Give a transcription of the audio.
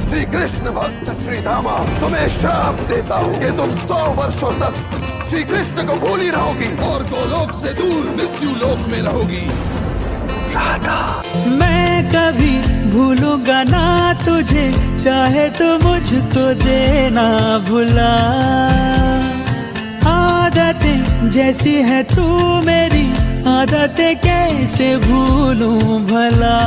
श्री कृष्ण भक्त श्री धामा, तुम्हें श्राप देता हूँ कि तुम 100 वर्षों तक श्री कृष्ण को भूल ही रहोगी और गोलोक से दूर मृत्यु लोक में रहोगी। राधा, मैं कभी भूलूंगा ना तुझे, चाहे तो मुझको देना भुला। आदतें जैसी है तू मेरी, आदतें कैसे भूलूं भला।